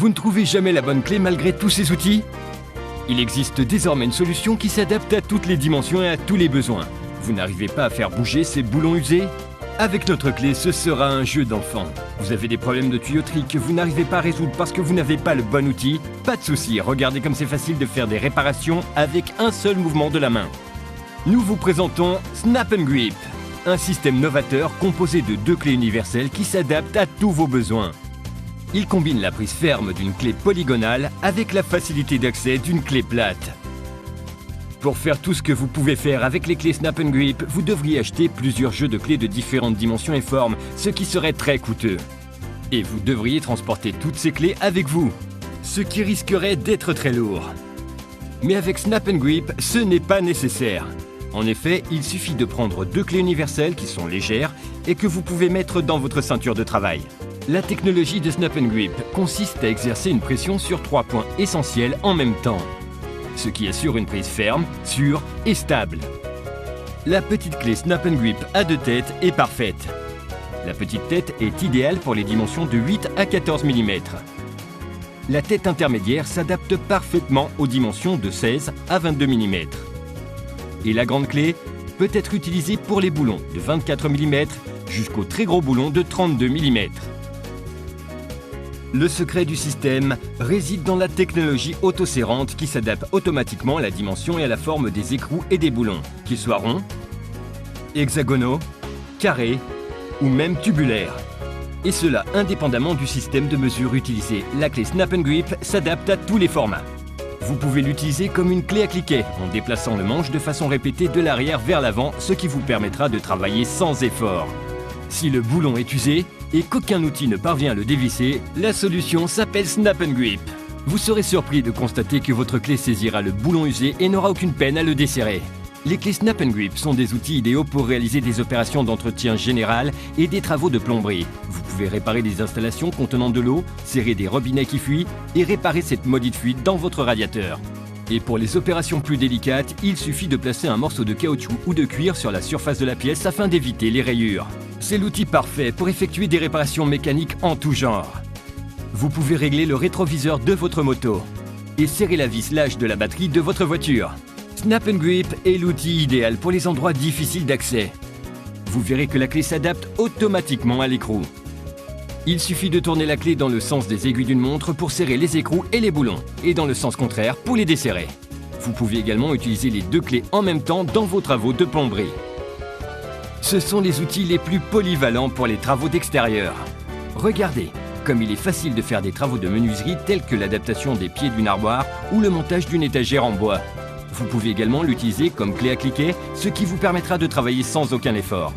Vous ne trouvez jamais la bonne clé malgré tous ces outils? Il existe désormais une solution qui s'adapte à toutes les dimensions et à tous les besoins. Vous n'arrivez pas à faire bouger ces boulons usés? Avec notre clé, ce sera un jeu d'enfant. Vous avez des problèmes de tuyauterie que vous n'arrivez pas à résoudre parce que vous n'avez pas le bon outil? Pas de souci, regardez comme c'est facile de faire des réparations avec un seul mouvement de la main. Nous vous présentons Snap & Grip, un système novateur composé de 2 clés universelles qui s'adaptent à tous vos besoins. Il combine la prise ferme d'une clé polygonale avec la facilité d'accès d'une clé plate. Pour faire tout ce que vous pouvez faire avec les clés Snap & Grip, vous devriez acheter plusieurs jeux de clés de différentes dimensions et formes, ce qui serait très coûteux. Et vous devriez transporter toutes ces clés avec vous, ce qui risquerait d'être très lourd. Mais avec Snap & Grip, ce n'est pas nécessaire. En effet, il suffit de prendre 2 clés universelles qui sont légères et que vous pouvez mettre dans votre ceinture de travail. La technologie de Snap & Grip consiste à exercer une pression sur 3 points essentiels en même temps, ce qui assure une prise ferme, sûre et stable. La petite clé Snap & Grip à 2 têtes est parfaite. La petite tête est idéale pour les dimensions de 8 à 14 mm. La tête intermédiaire s'adapte parfaitement aux dimensions de 16 à 22 mm. Et la grande clé peut être utilisée pour les boulons de 24 mm jusqu'aux très gros boulons de 32 mm. Le secret du système réside dans la technologie autoserrante qui s'adapte automatiquement à la dimension et à la forme des écrous et des boulons, qu'ils soient ronds, hexagonaux, carrés ou même tubulaires. Et cela indépendamment du système de mesure utilisé. La clé Snap & Grip s'adapte à tous les formats. Vous pouvez l'utiliser comme une clé à cliquet en déplaçant le manche de façon répétée de l'arrière vers l'avant, ce qui vous permettra de travailler sans effort. Si le boulon est usé et qu'aucun outil ne parvient à le dévisser, la solution s'appelle Snap & Grip. Vous serez surpris de constater que votre clé saisira le boulon usé et n'aura aucune peine à le desserrer. Les clés Snap & Grip sont des outils idéaux pour réaliser des opérations d'entretien général et des travaux de plomberie. Vous pouvez réparer des installations contenant de l'eau, serrer des robinets qui fuient et réparer cette maudite fuite dans votre radiateur. Et pour les opérations plus délicates, il suffit de placer un morceau de caoutchouc ou de cuir sur la surface de la pièce afin d'éviter les rayures. C'est l'outil parfait pour effectuer des réparations mécaniques en tout genre. Vous pouvez régler le rétroviseur de votre moto et serrer la vis lâche de la batterie de votre voiture. Snap & Grip est l'outil idéal pour les endroits difficiles d'accès. Vous verrez que la clé s'adapte automatiquement à l'écrou. Il suffit de tourner la clé dans le sens des aiguilles d'une montre pour serrer les écrous et les boulons, et dans le sens contraire pour les desserrer. Vous pouvez également utiliser les 2 clés en même temps dans vos travaux de plomberie. Ce sont les outils les plus polyvalents pour les travaux d'extérieur. Regardez, comme il est facile de faire des travaux de menuiserie tels que l'adaptation des pieds d'une armoire ou le montage d'une étagère en bois. Vous pouvez également l'utiliser comme clé à cliquet, ce qui vous permettra de travailler sans aucun effort.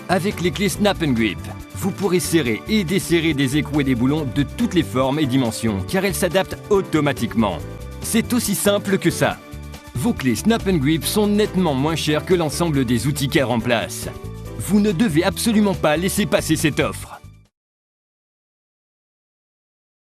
Avec les clés Snap & Grip, vous pourrez serrer et desserrer des écrous et des boulons de toutes les formes et dimensions, car elles s'adaptent automatiquement. C'est aussi simple que ça. Vos clés Snap & Grip sont nettement moins chères que l'ensemble des outils qu'elles remplacent. Vous ne devez absolument pas laisser passer cette offre.